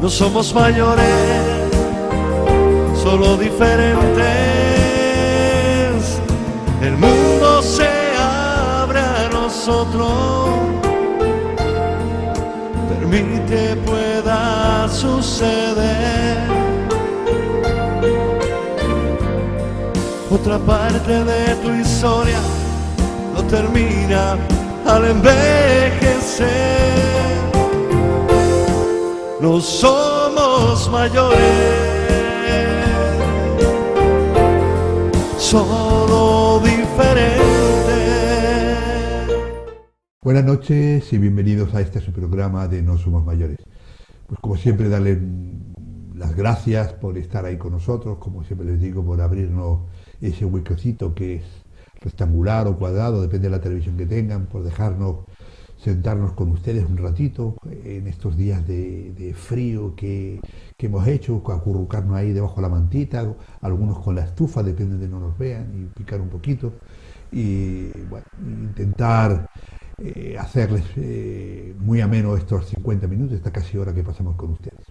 No somos mayores, solo diferentes. El mundo se abre a nosotros. Permite pueda suceder. Otra parte de tu historia no termina al envejecer. No somos mayores, solo diferentes. Buenas noches y bienvenidos a este su programa de No Somos Mayores. Pues como siempre, darles las gracias por estar ahí con nosotros, como siempre les digo, por abrirnos ese huequecito que es rectangular o cuadrado, depende de la televisión que tengan, por dejarnos sentarnos con ustedes un ratito en estos días de frío que hemos hecho, acurrucarnos ahí debajo de la mantita, algunos con la estufa, depende de no nos vean, y picar un poquito, y bueno, intentar hacerles muy ameno estos 50 minutos, esta casi hora que pasamos con ustedes.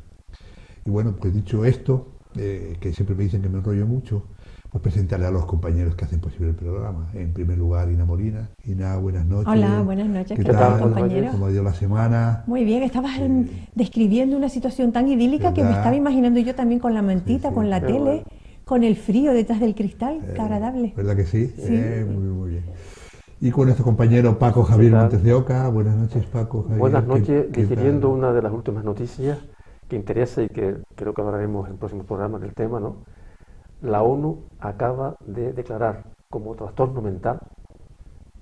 Y bueno, pues dicho esto, que siempre me dicen que me enrollo mucho, pues presentarle a los compañeros que hacen posible el programa. En primer lugar, Ina Molina. Ina, buenas noches. Hola, buenas noches. ¿Qué tal, compañero? ¿Cómo ha ido la semana? Muy bien, estabas describiendo una situación tan idílica que me estaba imaginando yo también con la mantita, sí, con la tele, bueno, con el frío detrás del cristal, qué agradable. ¿Verdad que sí? Sí. Muy bien. Y con nuestro compañero Paco Javier Montes de Oca. Buenas noches, Paco. Javier. Buenas noches, digiriendo una de las últimas noticias que interesa y que creo que hablaremos en el próximo programa del tema, ¿no? La ONU acaba de declarar como trastorno mental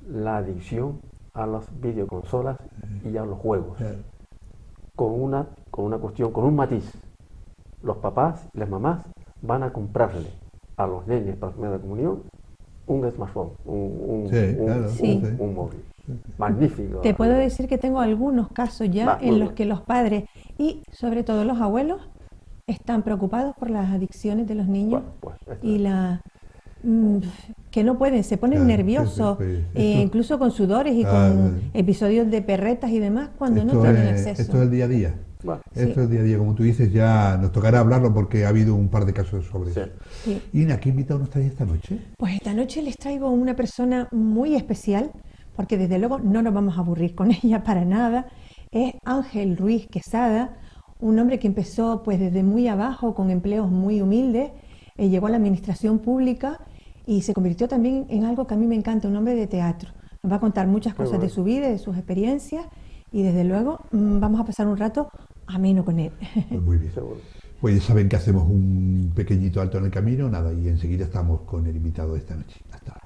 la adicción a las videoconsolas y a los juegos, con una cuestión, con un matiz. Los papás y las mamás van a comprarle a los nenes para la primera comunión un smartphone, un móvil. Magnífico. Te puedo decir que tengo algunos casos ya en los que los padres y sobre todo los abuelos están preocupados por las adicciones de los niños y que no pueden, se ponen nerviosos, incluso con sudores y con episodios de perretas y demás cuando no tienen acceso. Esto es el día a día. Esto es el día a día, como tú dices, ya nos tocará hablarlo porque ha habido un par de casos sobre eso. Sí. Ina, ¿qué invitado nos trae esta noche? Pues esta noche les traigo una persona muy especial, porque desde luego no nos vamos a aburrir con ella para nada. Es Ángel Ruiz Quesada, un hombre que empezó pues desde muy abajo con empleos muy humildes, llegó a la administración pública y se convirtió también en algo que a mí me encanta, un hombre de teatro. Nos va a contar muchas cosas de su vida, de sus experiencias y desde luego vamos a pasar un rato ameno con él. Pues muy bien. Pues ya saben que hacemos un pequeñito alto en el camino, nada, y enseguida estamos con el invitado de esta noche. Hasta ahora.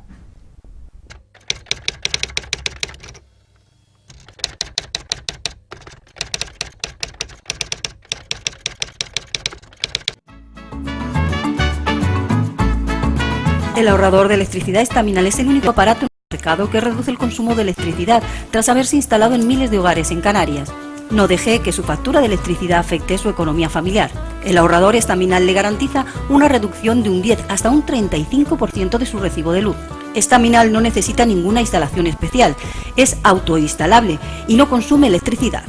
El ahorrador de electricidad Estaminal es el único aparato en el mercado que reduce el consumo de electricidad tras haberse instalado en miles de hogares en Canarias. No deje que su factura de electricidad afecte su economía familiar. El ahorrador Estaminal le garantiza una reducción de un 10 hasta un 35% de su recibo de luz. Estaminal no necesita ninguna instalación especial, es autoinstalable y no consume electricidad.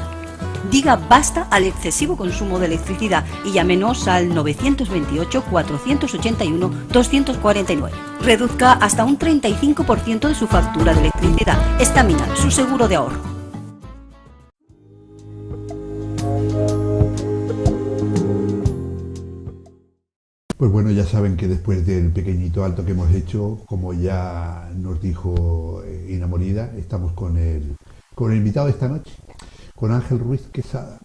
Diga basta al excesivo consumo de electricidad y llámenos al 928-481-249. Reduzca hasta un 35% de su factura de electricidad. Estaminal, su seguro de ahorro. Pues bueno, ya saben que después del pequeñito alto que hemos hecho, como ya nos dijo Ina Molina, estamos con el invitado de esta noche, con Ángel Ruiz Quesada.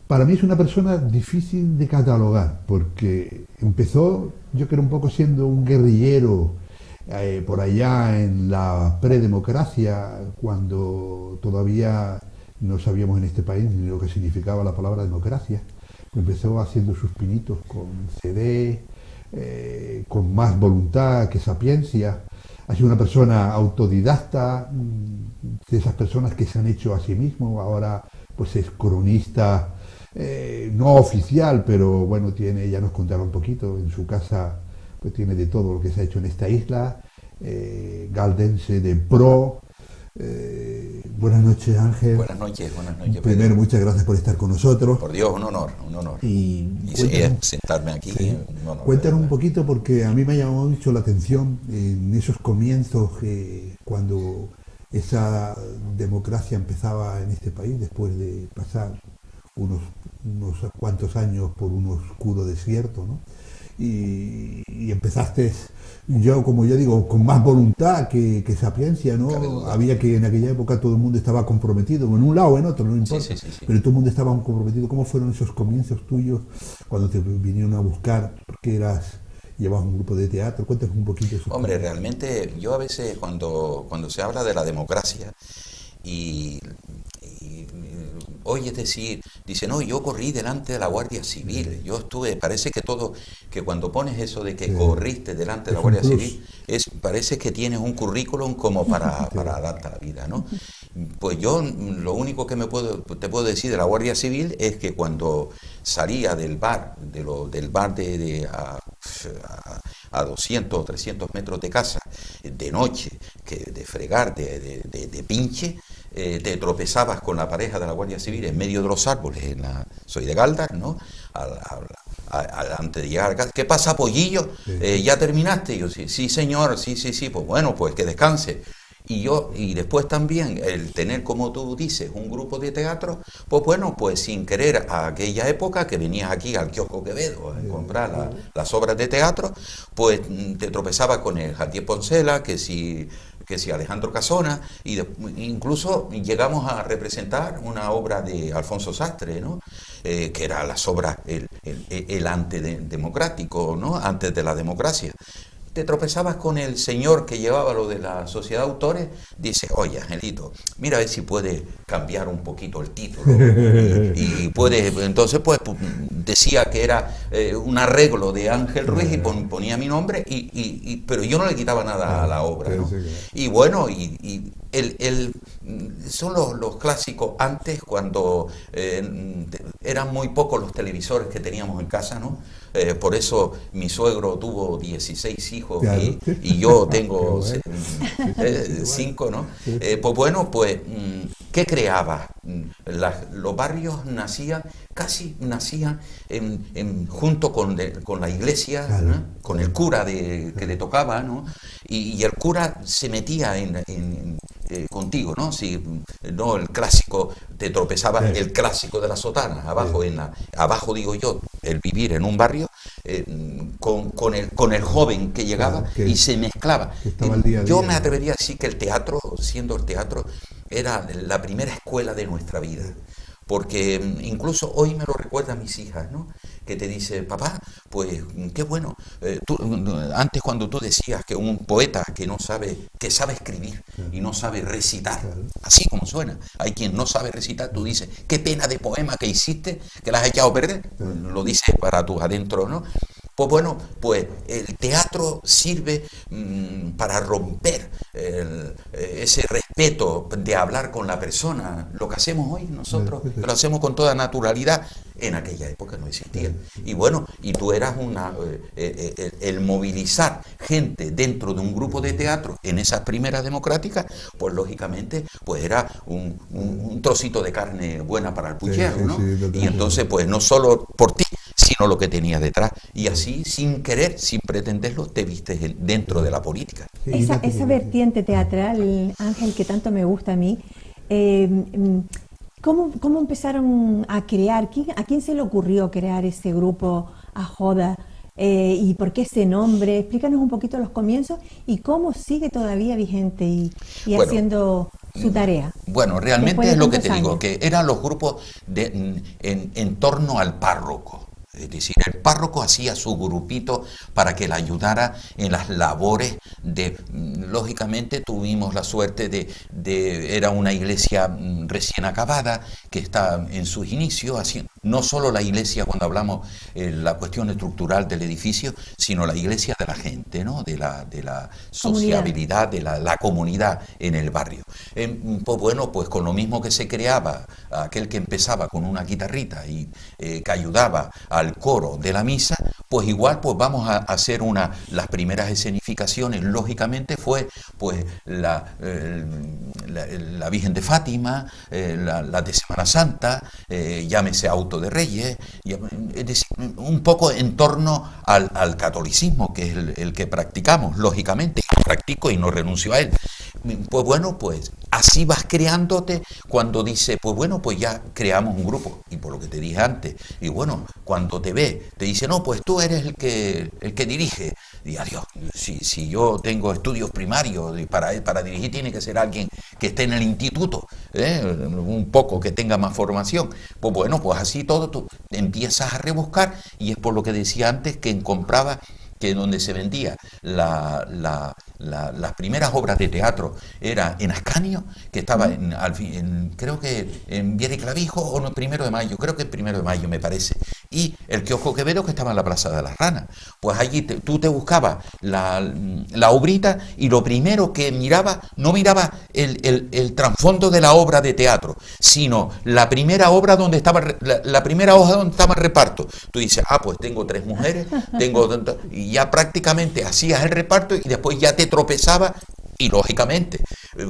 Para mí es una persona difícil de catalogar, porque empezó, yo creo, un poco siendo un guerrillero por allá en la predemocracia, cuando todavía no sabíamos en este país ni lo que significaba la palabra democracia. Empezó haciendo sus pinitos con CD, con más voluntad que sapiencia. Ha sido una persona autodidacta, de esas personas que se han hecho a sí mismo. Ahora pues es cronista, no oficial, pero bueno, ya nos contará un poquito. En su casa pues tiene de todo lo que se ha hecho en esta isla, galdense de pro, Buenas noches, Ángel. Buenas noches, Primero, Pedro. muchas gracias por estar con nosotros. Por Dios, un honor, un honor. Y Sentarme aquí, sí, un honor. Cuéntanos un poquito, porque a mí me ha llamado mucho la atención en esos comienzos, cuando esa democracia empezaba en este país, después de pasar unos cuantos años por un oscuro desierto, ¿no? Y empezaste, como yo digo, con más voluntad que sapiencia, ¿no? Había que en aquella época todo el mundo estaba comprometido, en un lado o en otro, no importa, Sí. pero todo el mundo estaba comprometido. ¿Cómo fueron esos comienzos tuyos cuando te vinieron a buscar? Porque llevabas un grupo de teatro. Cuéntanos un poquito eso. Hombre, realmente yo a veces cuando se habla de la democracia y oyes decir, dice, no, yo corrí delante de la Guardia Civil, yo estuve, parece que cuando pones eso de que corriste delante de la Guardia Civil, parece que tienes un currículum como para darte la vida, ¿no? Pues yo lo único que te puedo decir de la Guardia Civil es que cuando salía del bar, del bar a 200 o 300 metros de casa, de noche, de fregar, de pinche, te tropezabas con la pareja de la Guardia Civil en medio de los árboles, soy de Galdar, ¿no? Antes de llegar a casa, ¿qué pasa, pollillo? ¿Ya terminaste? Y yo, sí, señor, sí, pues bueno, pues que descanse. Y después también el tener, como tú dices, un grupo de teatro, pues bueno, pues sin querer a aquella época que venías aquí al kiosco Quevedo a comprar las obras de teatro, pues te tropezabas con el Jatier Poncela, que si Alejandro Casona, y incluso llegamos a representar una obra de Alfonso Sastre, ¿no? Que era las obras, el antidemocrático, ¿no? Antes de la democracia. Te tropezabas con el señor que llevaba lo de la sociedad de autores, dice, oye, Angelito, mira a ver si puede cambiar un poquito el título. Y puede, entonces pues decía que era un arreglo de Ángel Ruiz y ponía mi nombre, pero yo no le quitaba nada a la obra, ¿no? Y bueno, son los clásicos antes, cuando eran muy pocos los televisores que teníamos en casa, ¿no? Por eso mi suegro tuvo 16 hijos, claro. y yo tengo 5, ¿no? Pues bueno, pues, ¿qué creaba? Los barrios casi nacían junto con la iglesia, claro, ¿no? Con el cura que le tocaba, ¿no? Y el cura se metía contigo, ¿no? Si no, el clásico, te tropezabas, el clásico de la sotana, abajo digo yo, el vivir en un barrio con el joven que llegaba, claro, y se mezclaba. Yo me atrevería a decir que el teatro, siendo el teatro, era la primera escuela de nuestra vida. Porque incluso hoy me lo recuerdan mis hijas, ¿no? Que te dice, papá, pues qué bueno. Antes cuando tú decías que un poeta que sabe escribir y no sabe recitar, así como suena, hay quien no sabe recitar, tú dices, qué pena de poema que hiciste, que la has echado a perder, lo dices para tus adentros, ¿no? Pues bueno, pues el teatro sirve para romper ese respeto de hablar con la persona. Lo que hacemos hoy nosotros, lo hacemos con toda naturalidad, en aquella época no existía. Y bueno, y tú eras el movilizar gente dentro de un grupo de teatro en esas primeras democráticas, pues lógicamente pues era un trocito de carne buena para el puchero, ¿no? Y entonces pues no solo por ti, sino lo que tenías detrás. Y así, sin querer, sin pretenderlo, te viste dentro de la política. Esa vertiente teatral, Ángel, que tanto me gusta a mí, ¿cómo empezaron a crear? ¿A quién se le ocurrió crear ese grupo Ajoda? ¿Y por qué ese nombre? Explícanos un poquito los comienzos y cómo sigue todavía vigente y haciendo su tarea. Bueno, realmente es lo que te digo, que eran los grupos en torno al párroco. Es decir, el párroco hacía su grupito para que le ayudara en las labores lógicamente tuvimos la suerte era una iglesia recién acabada, que está en sus inicios, así, no solo la iglesia cuando hablamos la cuestión estructural del edificio, sino la iglesia de la gente, ¿no? De la sociabilidad, de la comunidad en el barrio. Pues bueno, pues con lo mismo que se creaba aquel que empezaba con una guitarrita y que ayudaba al coro de la misa, pues igual pues vamos a hacer las primeras escenificaciones, lógicamente fue pues la Virgen de Fátima, la de Semana Santa, llámese Auto de Reyes, es decir, un poco en torno al catolicismo, que es el que practicamos, lógicamente, y lo practico y no renuncio a él. Pues bueno, pues así vas creándote cuando dice, pues bueno, pues ya creamos un grupo. Y por lo que te dije antes, y bueno, cuando te ve, te dice, no, pues tú eres el que dirige. Y adiós, si yo tengo estudios primarios y para dirigir tiene que ser alguien que esté en el instituto, un poco que tenga más formación. Pues bueno, pues así todo tú empiezas a rebuscar, y es por lo que decía antes que compraba, que donde se vendía las primeras obras de teatro era en Ascanio, que estaba creo que en Viera y Clavijo, o no, 1 de Mayo, creo que el 1 de Mayo me parece, y el Kiosco Quevedo, que estaba en la Plaza de las Ranas. Pues allí tú te buscabas la obrita, y lo primero que miraba, no miraba el trasfondo de la obra de teatro, sino la primera obra donde estaba, la primera hoja donde estaba el reparto. Tú dices, pues tengo 3 mujeres, y ya prácticamente hacías el reparto, y después ya te tropezaba. Y lógicamente,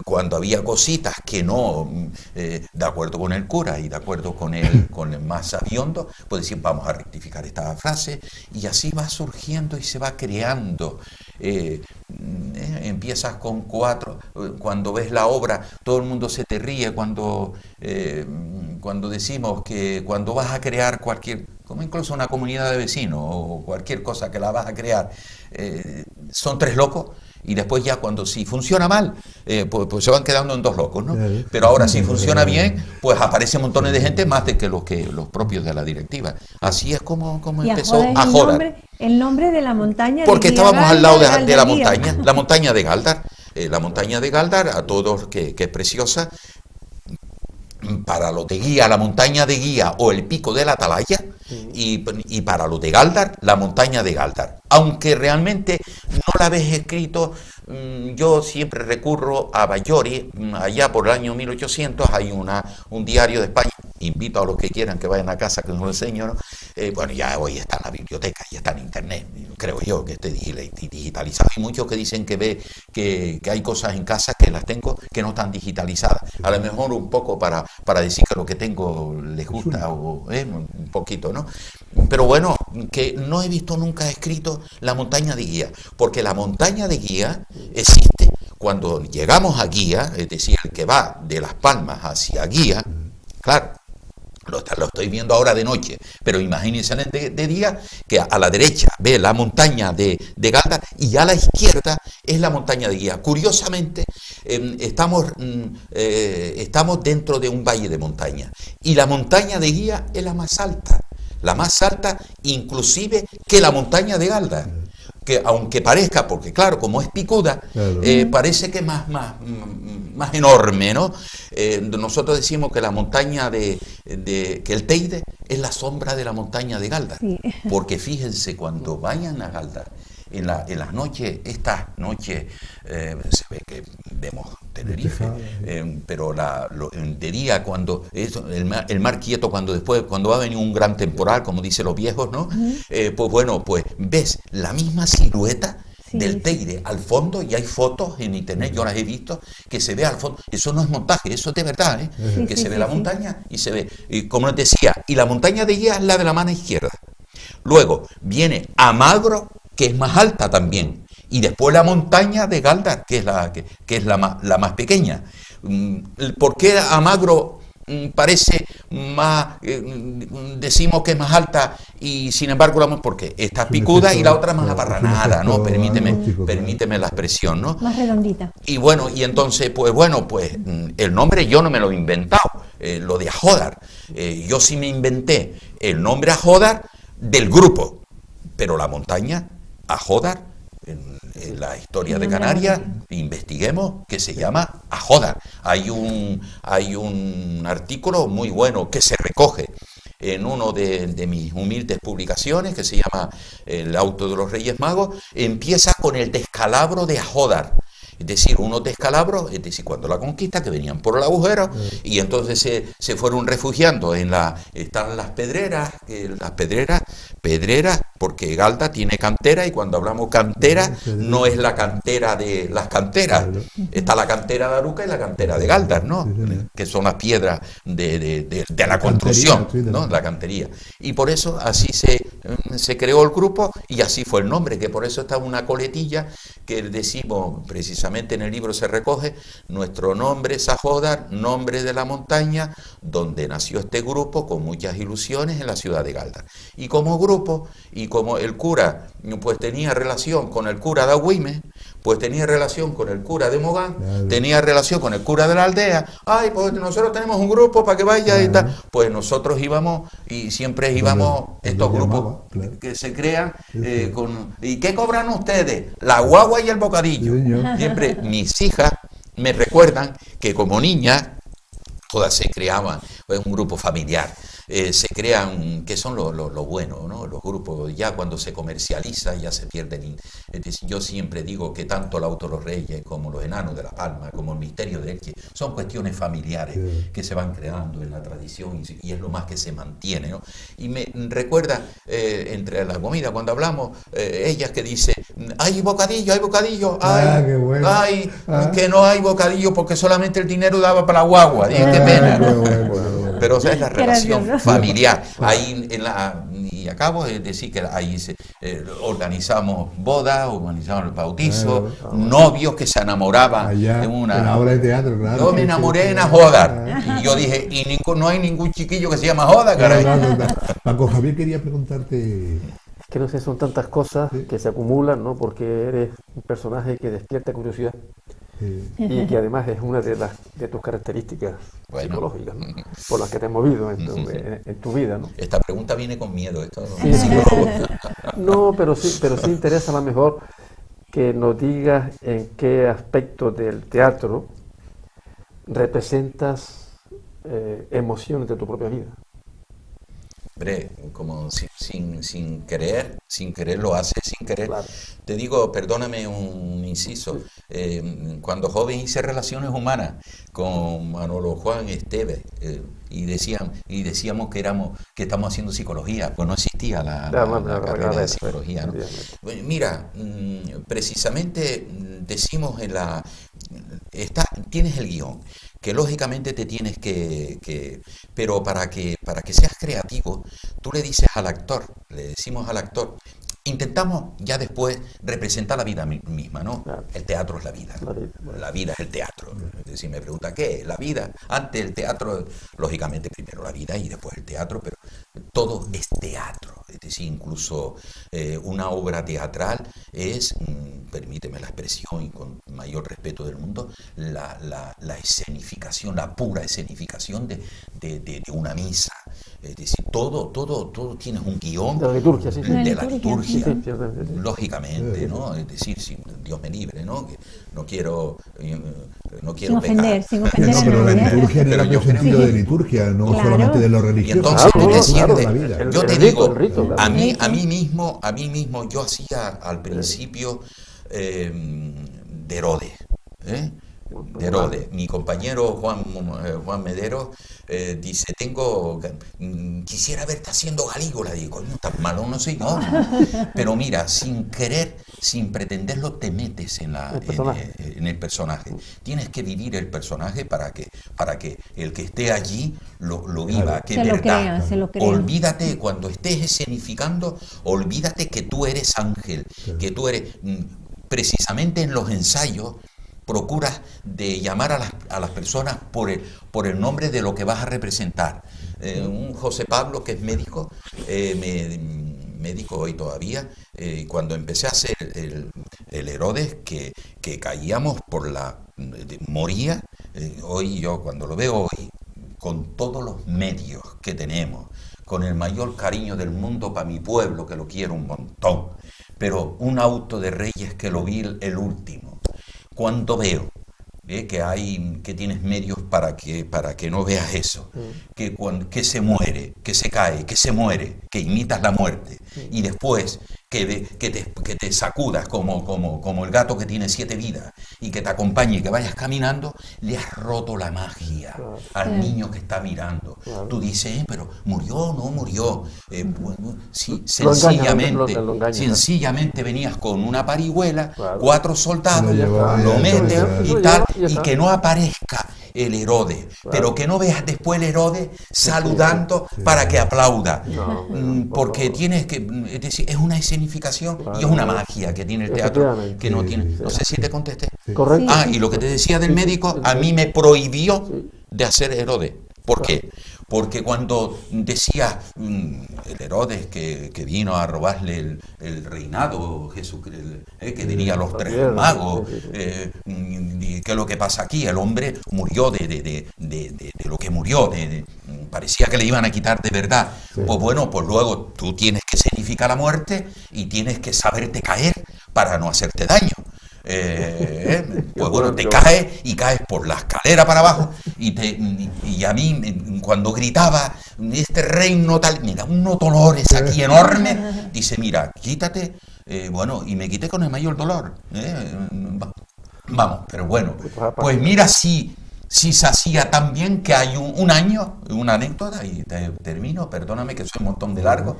cuando había cositas que no, de acuerdo con el cura y de acuerdo con el más sabiondo, pues decir, vamos a rectificar esta frase, y así va surgiendo y se va creando. Empiezas con 4, cuando ves la obra, todo el mundo se te ríe cuando decimos que cuando vas a crear como incluso una comunidad de vecinos o cualquier cosa que la vas a crear, son 3 locos. Y después ya si funciona mal, pues se van quedando en 2 locos, ¿no? Pero ahora si funciona bien, pues aparecen montones de gente, más de que los propios de la directiva. Así es como empezó Ajódar. El nombre de la montaña. Porque estábamos al lado de la montaña de Gáldar. La montaña de Gáldar, a todos que es preciosa. Para los de Guía, la montaña de Guía o el pico de la Atalaya, y para los de Gáldar, la montaña de Gáldar. Aunque realmente no la ves escrito, yo siempre recurro a Bayori, allá por el año 1800, hay un diario de España, invito a los que quieran que vayan a casa que os lo enseño, ¿no? Bueno, ya hoy está en la biblioteca, ya está en internet, creo yo que esté digitalizado. Hay muchos que dicen que hay cosas en casa que las tengo que no están digitalizadas. A lo mejor un poco para decir que lo que tengo les gusta, o un poquito, ¿no? Pero bueno, que no he visto nunca escrito la montaña de Guía, porque la montaña de Guía existe cuando llegamos a Guía, es decir, el que va de Las Palmas hacia Guía, claro, lo estoy viendo ahora de noche, pero imagínense de día, que a la derecha ve la montaña de Gáldar, y a la izquierda es la montaña de Guía. Curiosamente, estamos dentro de un valle de montaña, y la montaña de Guía es la más alta inclusive que la montaña de Gáldar, que aunque parezca, porque claro, como es picuda, parece que es más enorme, ¿no? Nosotros decimos que la montaña que el Teide es la sombra de la montaña de Gáldar, porque fíjense, cuando vayan a Gáldar, en las noches, estas noches, se ve que vemos Tenerife, pero de día, cuando el mar quieto, cuando va a venir un gran temporal, como dicen los viejos, ¿no? Pues bueno, pues ves la misma silueta del Teide al fondo, y hay fotos en internet, yo las he visto, que se ve al fondo. Eso no es montaje, eso es de verdad, que se ve la montaña y se ve, y como les decía, y la montaña de Guía es la de la mano izquierda. Luego viene Amagro, que es más alta también, y después la montaña de Gáldar, que es la más pequeña. ¿Por qué Amagro parece más, decimos que es más alta, y sin embargo porque esta es picuda y la otra más aparranada, ¿no? Permíteme la expresión, ¿no? Más redondita. Y bueno, y entonces, pues el nombre yo no me lo he inventado, lo de Ajódar. Yo sí me inventé el nombre Ajódar del grupo, pero la montaña Ajódar, en la historia de Canarias, investiguemos, que se llama Ajódar. Hay un artículo muy bueno que se recoge en uno de mis humildes publicaciones, que se llama El Auto de los Reyes Magos. Empieza con el descalabro de Ajódar, Es decir, unos descalabros, es decir, cuando la conquista, que venían por el agujero, y entonces se fueron refugiando están las pedreras, pedreras, porque Galda tiene cantera, y cuando hablamos cantera, no es la cantera de las canteras, está la cantera de Aruca y la cantera de Galdar, ¿no? Que son las piedras de la construcción, ¿no? La cantería. Y por eso así se creó el grupo, y así fue el nombre, que por eso está una coletilla que decimos, precisamente en el libro se recoge, nuestro nombre es Sajódar, nombre de la montaña, donde nació este grupo con muchas ilusiones en la ciudad de Galdar. Y como grupo, y como el cura pues tenía relación con el cura de Agüime, pues tenía relación con el cura de Mogán, tenía relación con el cura de la aldea, pues nosotros tenemos un grupo para que vaya y tal, pues nosotros íbamos, y siempre íbamos, estos grupos que se crean, ¿y qué cobran ustedes? La guagua y el bocadillo. Siempre mis hijas me recuerdan que como niñas, todas se creaban, es un grupo familiar. Se crean, que son lo bueno, ¿no? Los grupos, ya cuando se comercializa, ya se pierden. Es decir, yo siempre digo que tanto el Auto de los Reyes, como los Enanos de la Palma, como el Misterio de Elche, son cuestiones familiares que se van creando en la tradición, y es lo más que se mantiene, ¿no? Y me recuerda, entre la comida, cuando hablamos, ellas que dicen, hay bocadillo, qué bueno. Que no hay bocadillo porque solamente el dinero daba para la guagua. Dije, qué pena. Pero esa es la relación familiar. Ahí y acabo de decir que ahí organizamos bodas, organizamos el bautizo, novios que se enamoraban allá, en una obra de teatro, claro. Yo me enamoré en Ajódar, y yo dije, no hay ningún chiquillo que se llama Ajódar, caray. Paco Javier, quería preguntarte. Que no sé, son tantas cosas que se acumulan, ¿no? Porque eres un personaje que despierta curiosidad. Y que además es una de tus características psicológicas, ¿no? Por las que te has movido en tu vida, ¿no? Esta pregunta viene con miedo, esto No, pero sí interesa a lo mejor que nos digas en qué aspecto del teatro representas emociones de tu propia vida. Hombre, como sin querer lo hace sin querer. Claro. Te digo, perdóname un inciso, cuando joven hice relaciones humanas con Manolo Juan Esteves, y decíamos que estamos haciendo psicología, pues no existía la carrera de psicología, ¿no? Mira, precisamente decimos tienes el guión, que lógicamente te tienes pero para que seas creativo, tú le decimos al actor, intentamos ya después representar la vida misma, ¿no? Claro. El teatro es la vida. La vida es el teatro. Es decir, me pregunta, ¿qué es la vida? Antes el teatro, lógicamente primero la vida y después el teatro, pero todo es teatro. Es decir, incluso una obra teatral es, permíteme la expresión y con mayor respeto del mundo, la escenificación, la pura escenificación de una misa. Es decir, todo tiene un guión de la liturgia, sí. De la liturgia. Sí. Lógicamente, ¿no? Es decir, Dios me libre, ¿no? Que no quiero sin pecar. Sin ofender pero la liturgia en el sentido de liturgia, no solamente de lo religioso. Y entonces, yo te digo, rito, a mí mismo, yo hacía al principio de Herodes, de Herodes. Mi compañero Juan Medero dice, quisiera verte haciendo Galígola. Digo, no, tan malo no soy, no. Pero mira, sin querer, sin pretenderlo, te metes en el personaje. Tienes que vivir el personaje para que el que esté allí lo viva, que es verdad. Se lo crea. Olvídate, cuando estés escenificando, olvídate que tú eres Ángel, que tú eres, precisamente en los ensayos, procuras de llamar a las personas por el nombre de lo que vas a representar. Un José Pablo, que es médico, médico hoy todavía, cuando empecé a hacer el Herodes, que caíamos moría, hoy yo cuando lo veo hoy, con todos los medios que tenemos, con el mayor cariño del mundo para mi pueblo, que lo quiero un montón, pero un Auto de Reyes que lo vi el último, cuando veo que tienes medios para que no veas eso, que se muere, que se cae, que se muere, que imitas la muerte, y después que te sacudas como el gato que tiene 7 vidas y que te acompañe y que vayas caminando, le has roto la magia al niño que está mirando. Tú dices, pero ¿murió o no murió? Bueno, sí, sencillamente venías con una parihuela, 4 soldados, lo metes y tal, y que no aparezca el Herodes, pero que no veas después el Herodes saludando para que aplauda, porque tienes que, es decir, es una escenificación y es una magia que tiene el teatro que no tiene. No sé si te contesté. Correcto. Y lo que te decía del médico, a mí me prohibió de hacer Herodes. ¿Por qué? Porque cuando decía el Herodes que vino a robarle el reinado, Jesucristo, que diría los 3 magos, ¿qué es lo que pasa aquí? El hombre murió de lo que murió, parecía que le iban a quitar de verdad. Pues bueno, pues luego tú tienes que significar la muerte y tienes que saberte caer para no hacerte daño. Pues bueno, te caes y caes por la escalera para abajo y a mí cuando gritaba este reino tal, mira, unos dolores aquí enormes, dice, mira, quítate, bueno, y me quité con el mayor dolor, vamos, pero bueno, pues mira si se hacía tan bien que hay un año, una anécdota, y termino, perdóname que soy un montón de largo,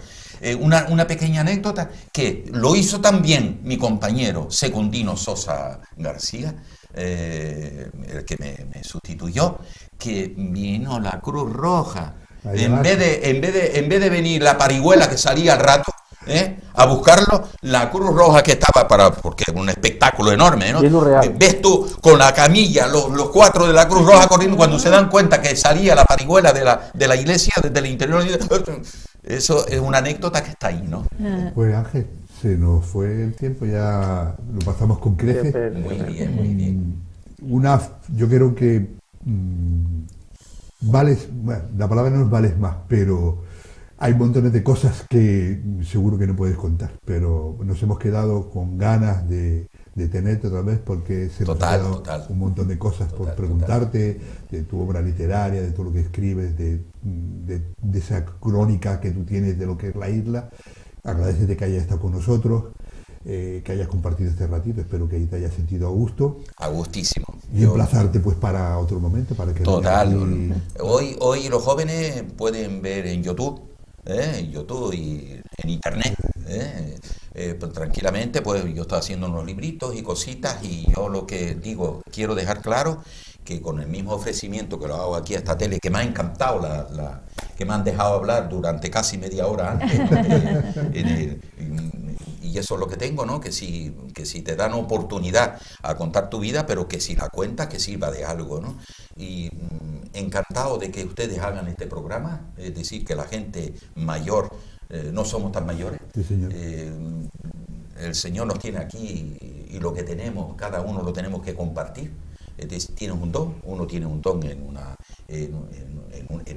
una pequeña anécdota que lo hizo también mi compañero Secundino Sosa García, el que me sustituyó, que vino la Cruz Roja, en vez de venir la parihuela que salía al rato, a buscarlo, la Cruz Roja que estaba porque era un espectáculo enorme, ¿no? Ves tú con la camilla, los 4 de la Cruz Roja corriendo, cuando se dan cuenta que salía la parihuela de la iglesia, desde el interior. Eso es una anécdota que está ahí, ¿no? Pues Ángel, se nos fue el tiempo, ya lo pasamos con creces. Muy bien. Yo creo que vales, bueno, la palabra no es vales más, pero hay montones de cosas que seguro que no puedes contar, pero nos hemos quedado con ganas de tenerte otra vez porque se nos ha dado un montón de cosas por preguntarte, de tu obra literaria, de todo lo que escribes, de esa crónica que tú tienes de lo que es la isla. Agradecete que hayas estado con nosotros, que hayas compartido este ratito, espero que te hayas sentido a gusto. A gustísimo. Y emplazarte pues para otro momento, para que... Hoy los jóvenes pueden ver en YouTube y en internet, pues tranquilamente, pues yo estoy haciendo unos libritos y cositas, y yo lo que digo, quiero dejar claro que con el mismo ofrecimiento que lo hago aquí a esta tele, que me ha encantado, que me han dejado hablar durante casi media hora antes, y eso es lo que tengo, ¿no? Que si te dan oportunidad a contar tu vida, pero que si la cuentas, que sirva de algo, ¿no? Y encantado de que ustedes hagan este programa, es decir, que la gente mayor, no somos tan mayores, sí, señor. El Señor nos tiene aquí y lo que tenemos, cada uno lo tenemos que compartir. Tienes un don, uno tiene un don en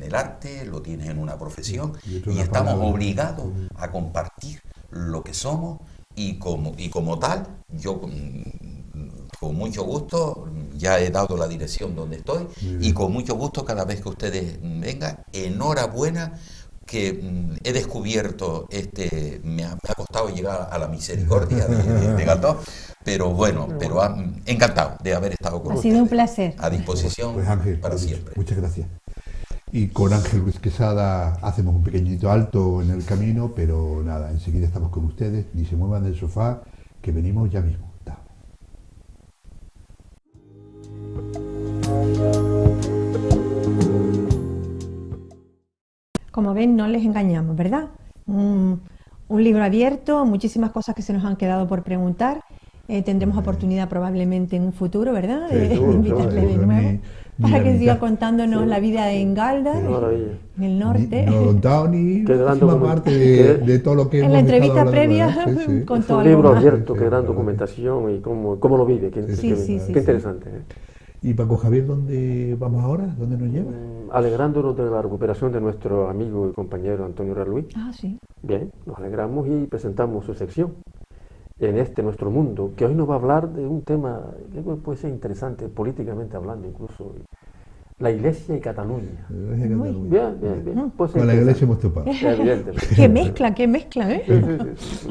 el arte, lo tienes en una profesión, y estamos obligados a compartir lo que somos, y como tal, yo con mucho gusto ya he dado la dirección donde estoy, y con mucho gusto cada vez que ustedes vengan, enhorabuena, que he descubierto, me ha costado llegar a la misericordia de Galdós, pero bueno, encantado de haber estado con ustedes. Ha sido un placer. A disposición pues Ángel, para siempre. Muchas gracias. Y con Ángel Ruiz Quesada hacemos un pequeñito alto en el camino, pero nada, enseguida estamos con ustedes, ni se muevan del sofá, que venimos ya mismo. Como ven, no les engañamos, ¿verdad? Un libro abierto, muchísimas cosas que se nos han quedado por preguntar. Tendremos oportunidad probablemente en un futuro, ¿verdad? De invitarle de nuevo para que siga contándonos la vida en Galda, en el norte. No he contado ni última parte de todo lo que en la entrevista previa con todo un libro abierto que dan documentación y cómo lo vive. Qué interesante. ¿Y Paco Javier, dónde vamos ahora? ¿Dónde nos lleva? Alegrándonos de la recuperación de nuestro amigo y compañero Antonio Real. Ah, sí. Bien, nos alegramos y presentamos su sección en nuestro mundo, que hoy nos va a hablar de un tema que puede ser interesante, políticamente hablando incluso, la Iglesia y Cataluña. Bien. Con la Iglesia hemos topado. Qué mezcla, ¿eh? Sí.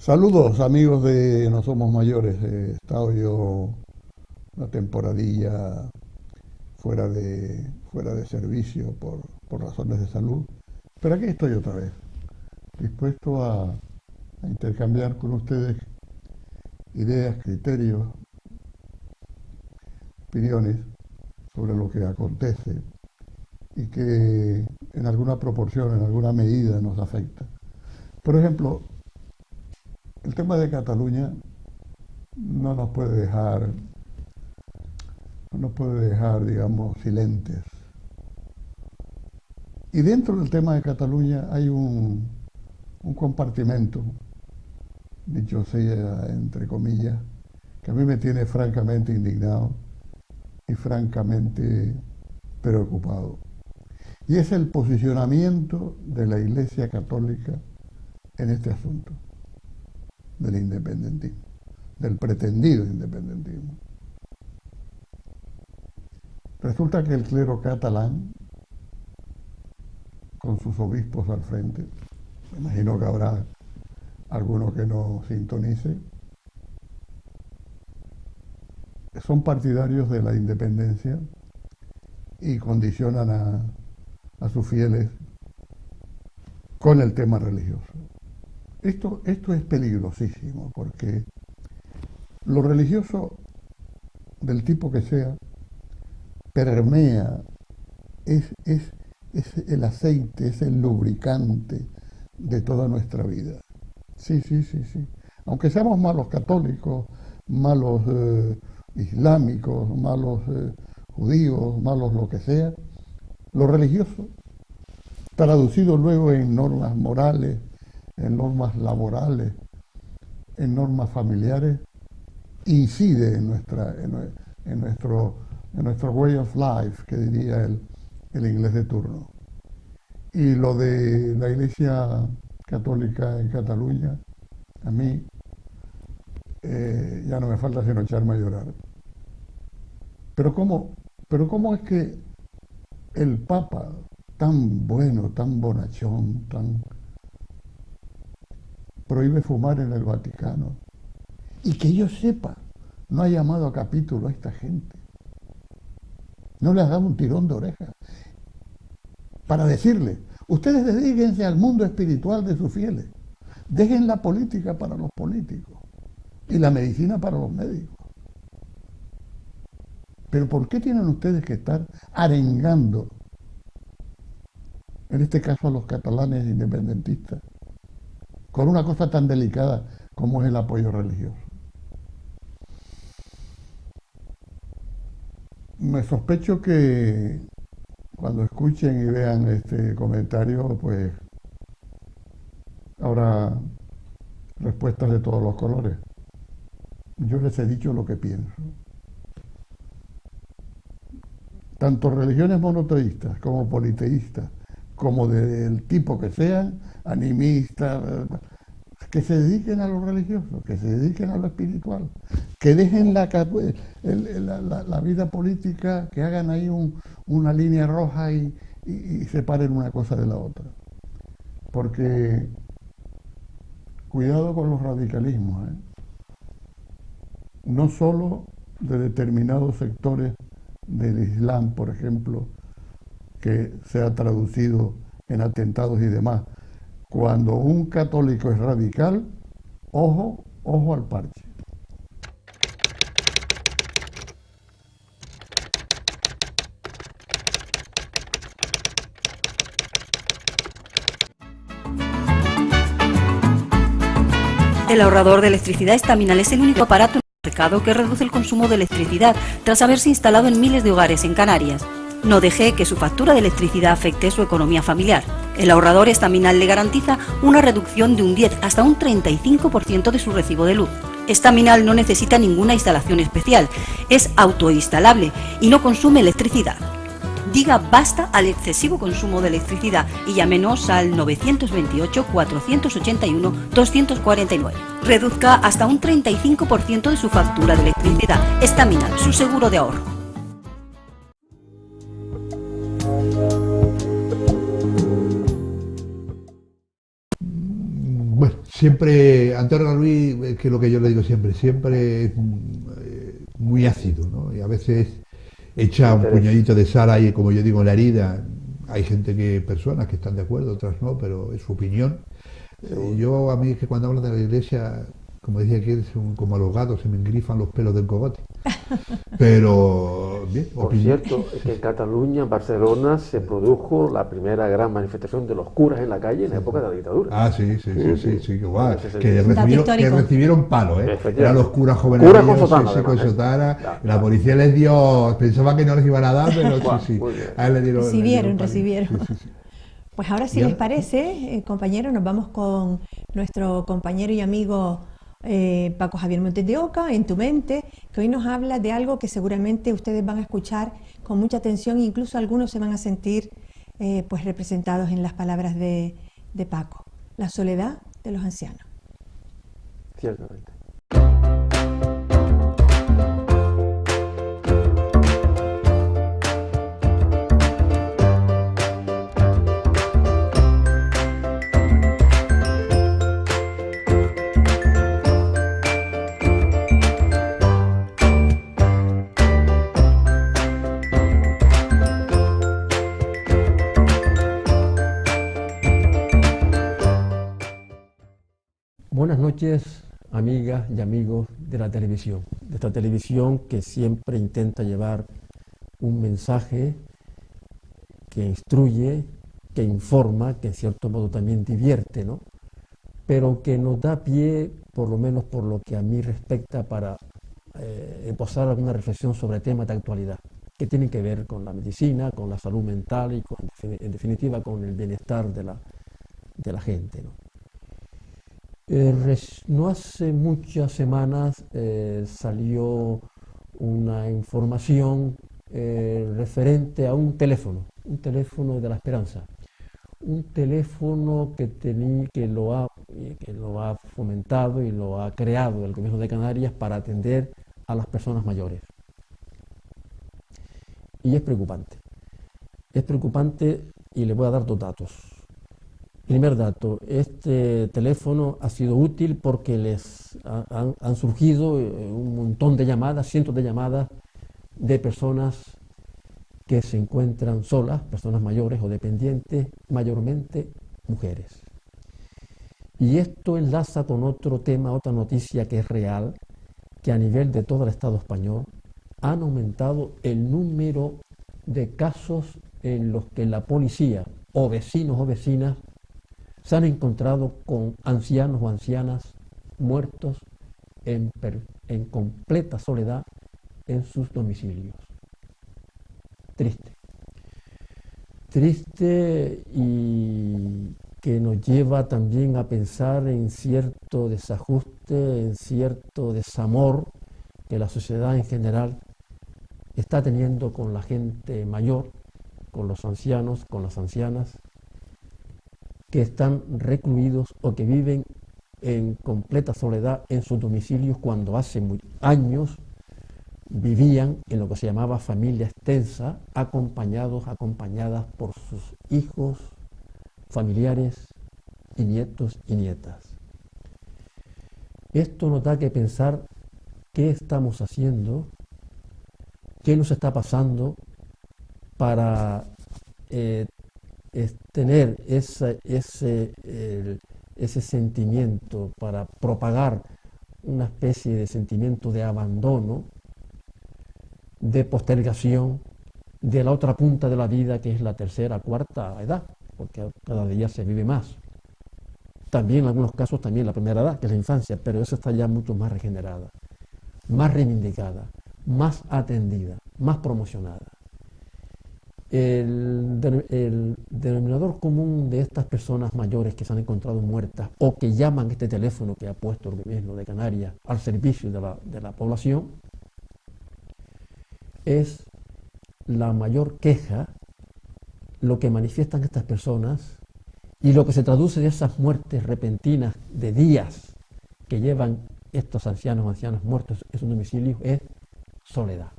Saludos amigos de No Somos Mayores. He estado yo una temporadilla fuera de servicio por razones de salud, pero aquí estoy otra vez, dispuesto a intercambiar con ustedes ideas, criterios, opiniones sobre lo que acontece y que en alguna proporción, en alguna medida nos afecta. Por ejemplo, el tema de Cataluña no nos puede dejar, digamos, silentes. Y dentro del tema de Cataluña hay un compartimento, dicho sea entre comillas, que a mí me tiene francamente indignado y francamente preocupado. Y es el posicionamiento de la Iglesia Católica en este asunto del independentismo, del pretendido independentismo. Resulta que el clero catalán, con sus obispos al frente, me imagino que habrá alguno que no sintonice, son partidarios de la independencia y condicionan a sus fieles con el tema religioso. Esto es peligrosísimo porque lo religioso, del tipo que sea, permea, es el aceite, es el lubricante de toda nuestra vida. Sí. Aunque seamos malos católicos, malos islámicos, malos judíos, malos lo que sea, lo religioso, traducido luego en normas morales, en normas laborales, en normas familiares, incide en nuestro way of life, que diría el inglés de turno. Y lo de la Iglesia Católica en Cataluña, a mí ya no me falta sino echarme a llorar. Pero ¿cómo es que el Papa, tan bueno, tan bonachón, prohíbe fumar en el Vaticano? Y que yo sepa, no ha llamado a capítulo a esta gente. No le ha dado un tirón de oreja para decirle, ustedes dedíquense al mundo espiritual de sus fieles. Dejen la política para los políticos y la medicina para los médicos. Pero ¿por qué tienen ustedes que estar arengando, en este caso a los catalanes independentistas, con una cosa tan delicada como es el apoyo religioso? Me sospecho que cuando escuchen y vean este comentario, pues habrá respuestas de todos los colores. Yo les he dicho lo que pienso. Tanto religiones monoteístas como politeístas, como del tipo que sean, animistas, que se dediquen a lo religioso, que se dediquen a lo espiritual, que dejen la vida política, que hagan ahí una línea roja y separen una cosa de la otra. Porque cuidado con los radicalismos, no solo de determinados sectores del Islam, por ejemplo, que se ha traducido en atentados y demás. Cuando un católico es radical, ojo al parche. El ahorrador de electricidad Estaminal es el único aparato en el mercado que reduce el consumo de electricidad tras haberse instalado en miles de hogares en Canarias. No deje que su factura de electricidad afecte su economía familiar. El ahorrador Estaminal le garantiza una reducción de un 10 hasta un 35% de su recibo de luz. Estaminal no necesita ninguna instalación especial, es autoinstalable y no consume electricidad. Diga basta al excesivo consumo de electricidad y llámenos al 928 481 249. Reduzca hasta un 35% de su factura de electricidad. Estaminal, su seguro de ahorro. Bueno, siempre, Antonio Ruiz, es que lo que yo le digo siempre, siempre es muy ácido, ¿no? Y a veces echa un puñadito de sal ahí, como yo digo, en la herida. Hay personas que están de acuerdo, otras no, pero es su opinión. Yo, a mí, es que cuando hablo de la iglesia, como decía aquí, como a los gatos, se me engrifan los pelos del cogote. Pero, bien, Por cierto, es que en Cataluña, en Barcelona, se produjo la primera gran manifestación de los curas en la calle en la época de la dictadura. Ah, sí, que guau, Ese es que recibieron palo, ¿eh? Eran los curas jóvenes. Curas con sotana, con sotana. La policía les dio, pensaba que no les iban a dar, pero sí. A él le dieron, recibieron. Sí. Pues ahora, si les parece, compañeros, nos vamos con nuestro compañero y amigo Paco Javier Montes de Oca, En tu mente, que hoy nos habla de algo que seguramente ustedes van a escuchar con mucha atención, e incluso algunos se van a sentir pues representados en las palabras de Paco: la soledad de los ancianos. Ciertamente. Buenas noches, amigas y amigos de la televisión, de esta televisión que siempre intenta llevar un mensaje que instruye, que informa, que en cierto modo también divierte, ¿no? Pero que nos da pie, por lo menos por lo que a mí respecta, para posar alguna reflexión sobre temas de actualidad que tienen que ver con la medicina, con la salud mental y en definitiva con el bienestar de la gente, ¿no? No hace muchas semanas salió una información referente a un teléfono de la esperanza, un teléfono que lo ha fomentado y lo ha creado el gobierno de Canarias para atender a las personas mayores. Y es preocupante y le voy a dar dos datos. Primer dato: este teléfono ha sido útil porque les han surgido un montón de llamadas, cientos de llamadas de personas que se encuentran solas, personas mayores o dependientes, mayormente mujeres. Y esto enlaza con otro tema, otra noticia que es real, que a nivel de todo el Estado español han aumentado el número de casos en los que la policía o vecinos o vecinas se han encontrado con ancianos o ancianas muertos en completa soledad en sus domicilios. Triste, y que nos lleva también a pensar en cierto desajuste, en cierto desamor que la sociedad en general está teniendo con la gente mayor, con los ancianos, con las ancianas, que están recluidos o que viven en completa soledad en sus domicilios, cuando hace años vivían en lo que se llamaba familia extensa, acompañadas por sus hijos, familiares y nietos y nietas. Esto nos da que pensar qué estamos haciendo, qué nos está pasando para tener ese sentimiento, para propagar una especie de sentimiento de abandono, de postergación de la otra punta de la vida, que es la tercera, cuarta edad, porque cada día se vive más. También en algunos casos también la primera edad, que es la infancia, pero esa está ya mucho más regenerada, más reivindicada, más atendida, más promocionada. El denominador común de estas personas mayores que se han encontrado muertas o que llaman este teléfono que ha puesto el gobierno de Canarias al servicio de la población es la mayor queja, lo que manifiestan estas personas y lo que se traduce de esas muertes repentinas de días que llevan estos ancianos muertos en sus domicilios es soledad.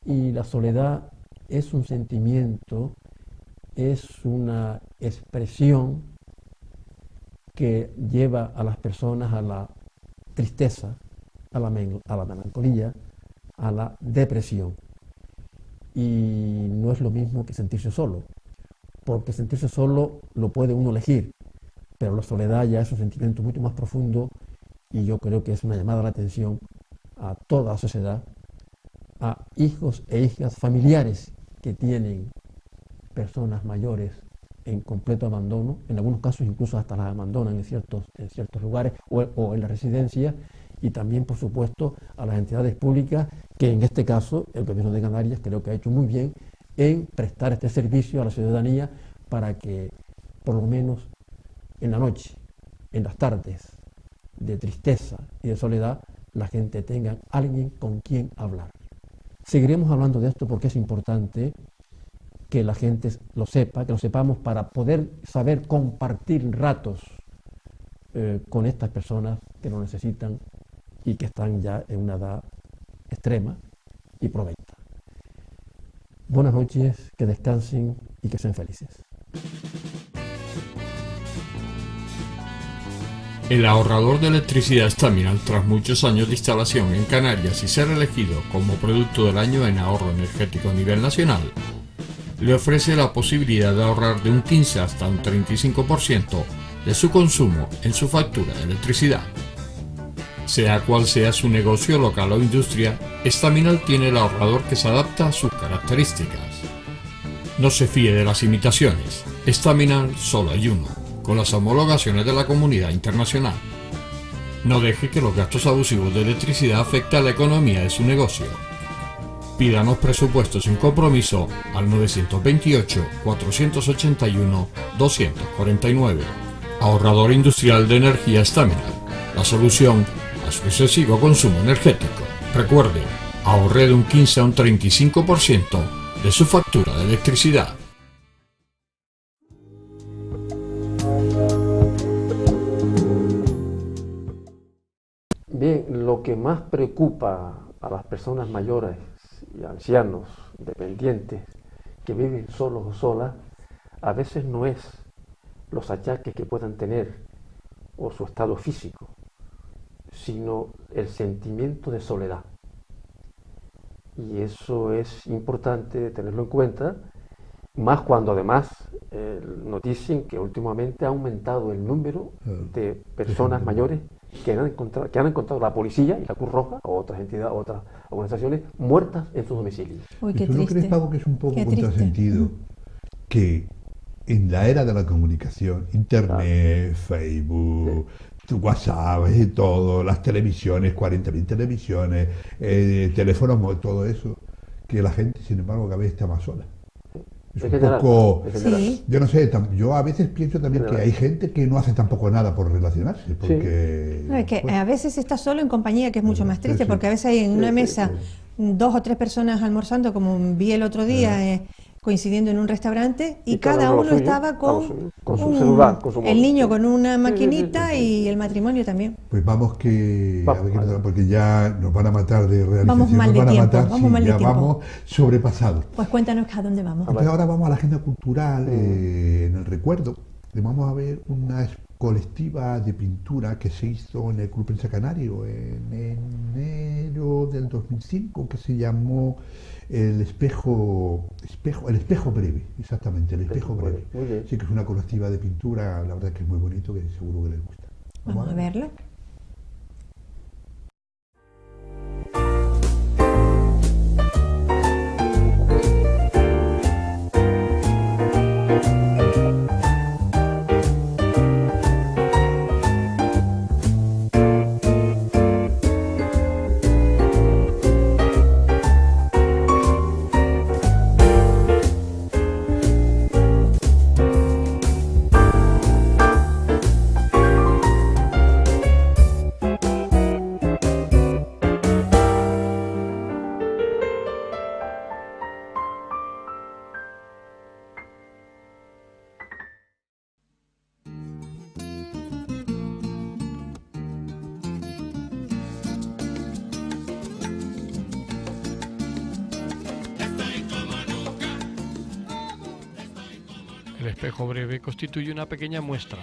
Y la soledad es un sentimiento, es una expresión que lleva a las personas a la tristeza, a la melancolía, a la depresión. Y no es lo mismo que sentirse solo, porque sentirse solo lo puede uno elegir, pero la soledad ya es un sentimiento mucho más profundo, y yo creo que es una llamada a la atención a toda la sociedad, a hijos e hijas familiares que tienen personas mayores en completo abandono, en algunos casos incluso hasta las abandonan en ciertos lugares o en la residencia, y también, por supuesto, a las entidades públicas, que en este caso el Gobierno de Canarias creo que ha hecho muy bien en prestar este servicio a la ciudadanía para que, por lo menos en la noche, en las tardes de tristeza y de soledad, la gente tenga alguien con quien hablar. Seguiremos hablando de esto porque es importante que la gente lo sepa, que lo sepamos para poder saber compartir ratos con estas personas que lo necesitan y que están ya en una edad extrema y provecta. Buenas noches, que descansen y que sean felices. El ahorrador de electricidad Staminal, tras muchos años de instalación en Canarias y ser elegido como producto del año en ahorro energético a nivel nacional, le ofrece la posibilidad de ahorrar de un 15 hasta un 35% de su consumo en su factura de electricidad. Sea cual sea su negocio local o industria, Staminal tiene el ahorrador que se adapta a sus características. No se fíe de las imitaciones, Staminal solo hay uno, con las homologaciones de la comunidad internacional. No deje que los gastos abusivos de electricidad afecten a la economía de su negocio. Pídanos presupuestos sin compromiso al 928-481-249. Ahorrador industrial de energía Staminal, la solución a su excesivo consumo energético. Recuerde, ahorre de un 15 a un 35% de su factura de electricidad. Bien, lo que más preocupa a las personas mayores y ancianos, dependientes, que viven solos o solas, a veces no es los achaques que puedan tener o su estado físico, sino el sentimiento de soledad. Y eso es importante tenerlo en cuenta, más cuando además nos dicen que últimamente ha aumentado el número de personas mayores que han encontrado la policía y la Cruz Roja o otras entidades, otras organizaciones muertas en sus domicilios. Uy, qué ¿Tú no crees, Pablo, que es un poco contrasentido que en la era de la comunicación, Internet, Facebook, WhatsApp y todo, las televisiones, 40.000 televisiones, teléfonos, todo eso, que la gente, sin embargo, cada vez está más sola? Es un poco, sí. Yo no sé, yo a veces pienso también que hay gente que no hace tampoco nada por relacionarse, porque... Sí. No, es que a veces está solo en compañía, que es mucho más triste, porque a veces hay en una mesa 2 o 3 personas almorzando, como vi el otro día, coincidiendo en un restaurante, y cada uno estaba con su celular, con su móvil. El niño con una maquinita y el matrimonio también. Pues vamos que, porque ya nos van a matar de realización, vamos mal de tiempo, vamos sobrepasados. Pues cuéntanos a dónde vamos. Entonces ahora vamos a la agenda cultural, en el recuerdo, y vamos a ver una colectiva de pintura que se hizo en el Club Prensa Canario en enero del 2005, que se llamó el espejo breve, exactamente, el espejo breve. Sí, que es una colectiva de pintura, la verdad que es muy bonito, que seguro que les gusta. Vamos a verlo. El espejo breve constituye una pequeña muestra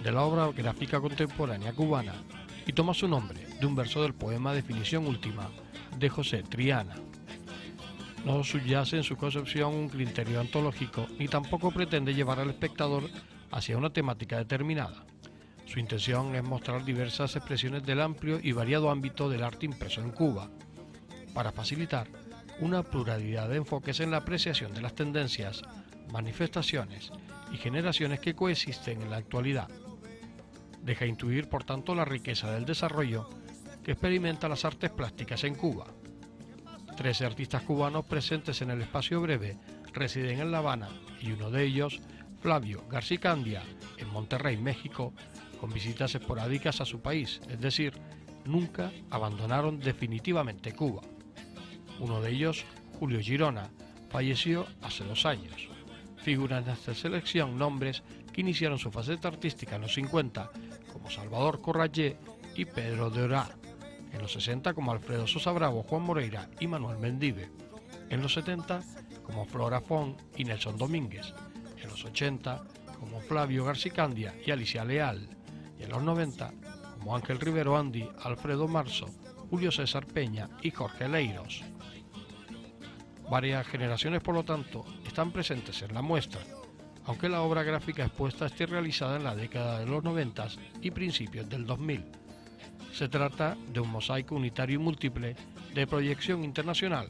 de la obra gráfica contemporánea cubana y toma su nombre de un verso del poema Definición Última de José Triana. No subyace en su concepción un criterio antológico ni tampoco pretende llevar al espectador hacia una temática determinada. Su intención es mostrar diversas expresiones del amplio y variado ámbito del arte impreso en Cuba, para facilitar una pluralidad de enfoques en la apreciación de las tendencias, manifestaciones y generaciones que coexisten en la actualidad. Deja intuir, por tanto, la riqueza del desarrollo que experimenta las artes plásticas en Cuba. 13 artistas cubanos presentes en el espacio breve residen en La Habana y uno de ellos, Flavio Garcicandia, en Monterrey, México, con visitas esporádicas a su país, es decir, nunca abandonaron definitivamente Cuba. Uno de ellos, Julio Girona, falleció hace 2 años. Figuran en esta selección nombres que iniciaron su faceta artística en los 50, como Salvador Corrallé y Pedro de Orá. En los 60 como Alfredo Sosa Bravo, Juan Moreira y Manuel Mendive. En los 70 como Flora Font y Nelson Domínguez. En los 80 como Flavio Garcicandia y Alicia Leal. Y en los 90 como Ángel Rivero Andy, Alfredo Marzo, Julio César Peña y Jorge Leiros. Varias generaciones, por lo tanto, están presentes en la muestra, aunque la obra gráfica expuesta esté realizada en la década de los 90 y principios del 2000. Se trata de un mosaico unitario y múltiple de proyección internacional,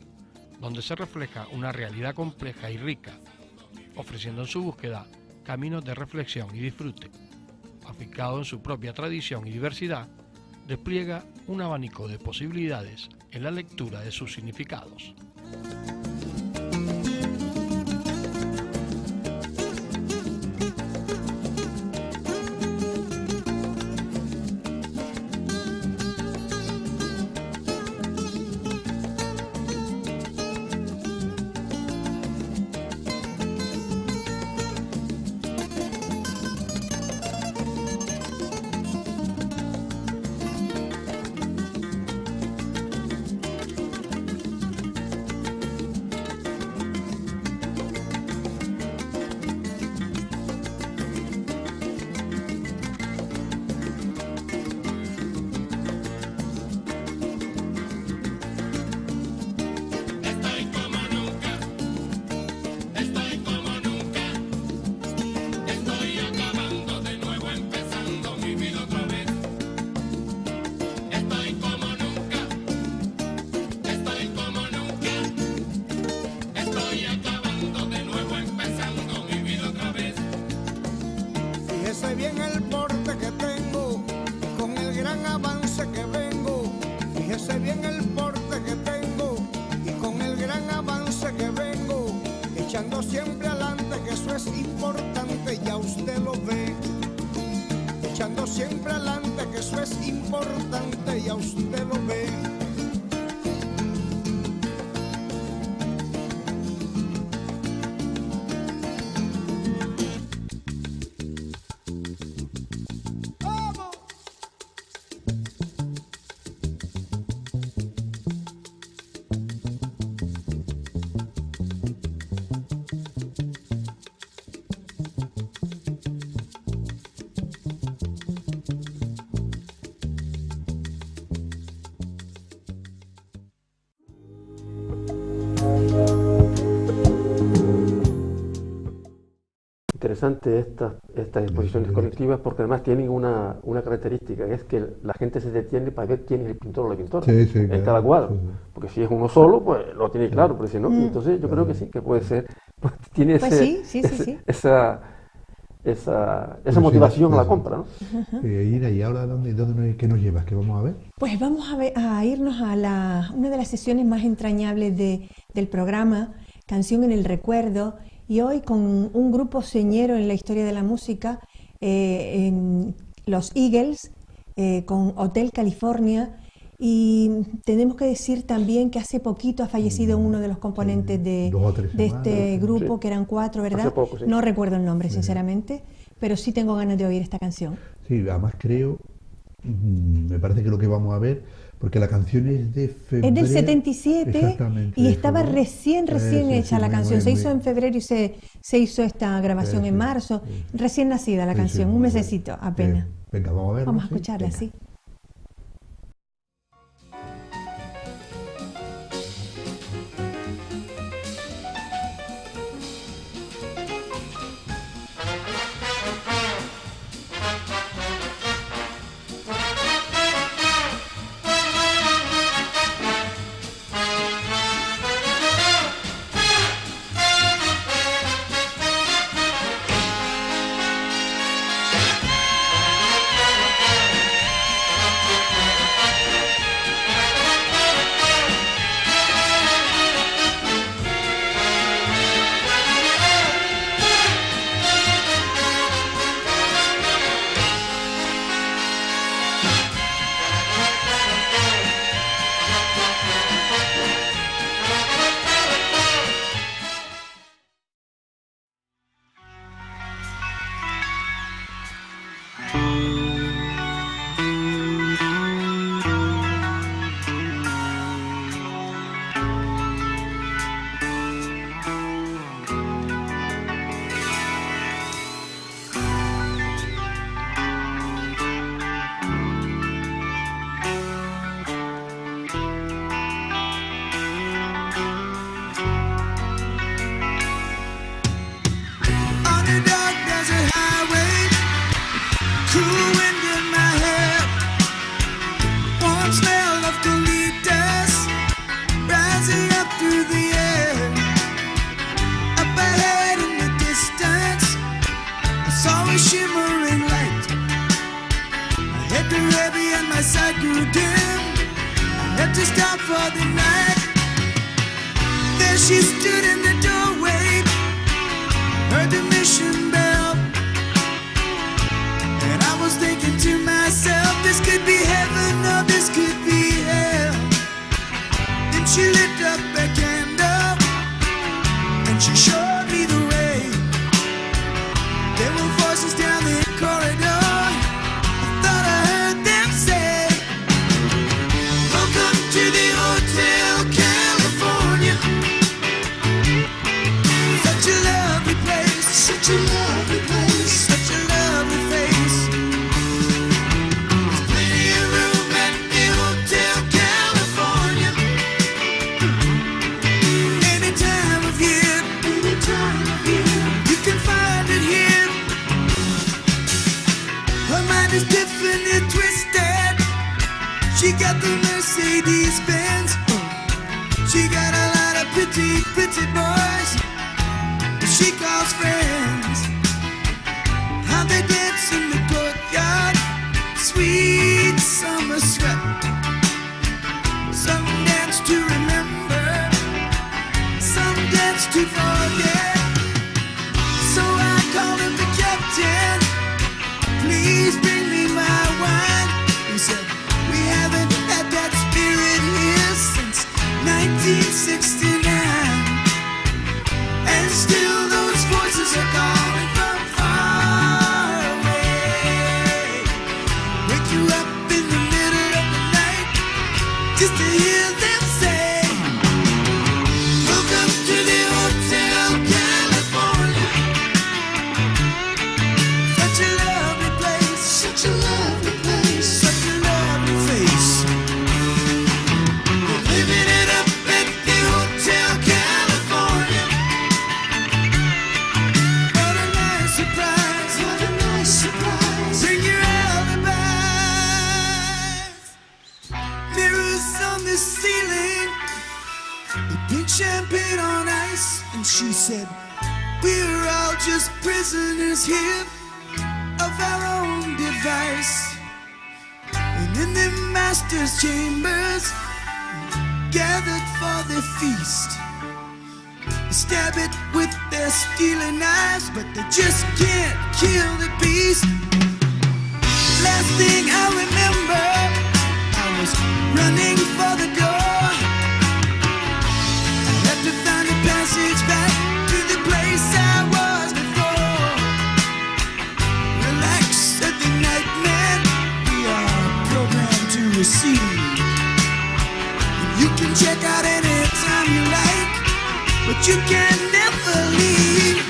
donde se refleja una realidad compleja y rica, ofreciendo en su búsqueda caminos de reflexión y disfrute. Afincado en su propia tradición y diversidad, despliega un abanico de posibilidades en la lectura de sus significados. Siempre adelante, que eso es importante, ya usted lo ve. Echando siempre adelante, que eso es importante, ya usted lo ve. Interesante estas exposiciones colectivas porque además tienen una característica, que es que la gente se detiene para ver quién es el pintor o la pintora en cada cuadro, porque si es uno solo, pues lo tiene claro, pero si no, entonces yo creo que sí, que puede ser, pues tiene esa motivación a la compra, ¿no? Ira, ¿y ahora qué nos llevas? ¿Qué vamos a ver? Pues vamos a irnos a una de las sesiones más entrañables del programa, Canción en el Recuerdo, y hoy con un grupo señero en la historia de la música, los Eagles, con Hotel California, y tenemos que decir también que hace poquito ha fallecido uno de los componentes de este grupo, que eran 4, ¿verdad? Poco, sí. No recuerdo el nombre, sinceramente, pero sí tengo ganas de oír esta canción. Sí, además creo Me parece que lo que vamos a ver, porque la canción es de febrero. Es del 77 exactamente, y estaba ¿no? recién hecha la canción. Se hizo en febrero y se hizo esta grabación en marzo. Recién nacida la canción, un mesecito apenas. Venga, vamos a ver. Vamos a escucharla, venga. sí. Relax, said the night man. We are received. You can check out any time you like, but you can never leave.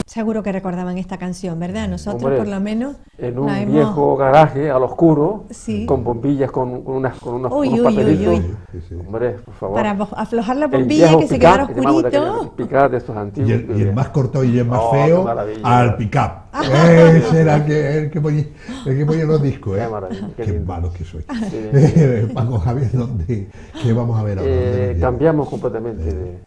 Seguro que recordaban esta canción, ¿verdad? Nosotros, Hombre, por lo menos, en un viejo garaje al oscuro, sí, con bombillas, con unos uy, papelitos. uy, uy. Hombre, por favor. Para aflojar la bombilla y que se quedara oscurito. De estos antiguos. Y el más cortado y el más feo, al pick-up. Ah. Ese era el que ponía los discos. Qué maravilla, qué malo que soy. Sí. Paco Javier, ¿qué vamos a ver ahora? Cambiamos completamente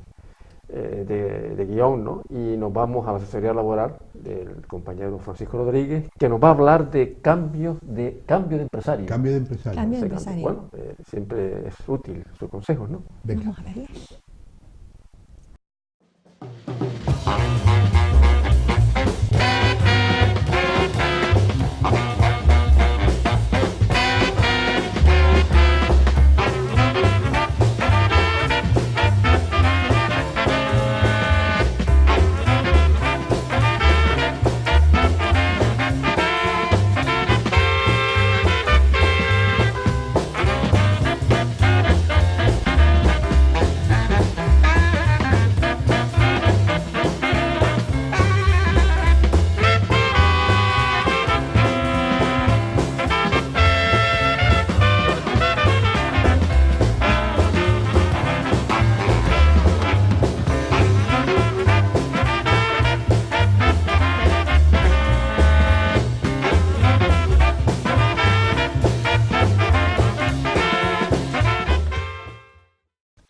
de guión, ¿no? Y nos vamos a la asesoría laboral del compañero Francisco Rodríguez, que nos va a hablar de cambio de empresario. Cambio de empresario. Cambio de empresario. Bueno, siempre es útil sus consejos, ¿no? Venga. Vamos a verlo.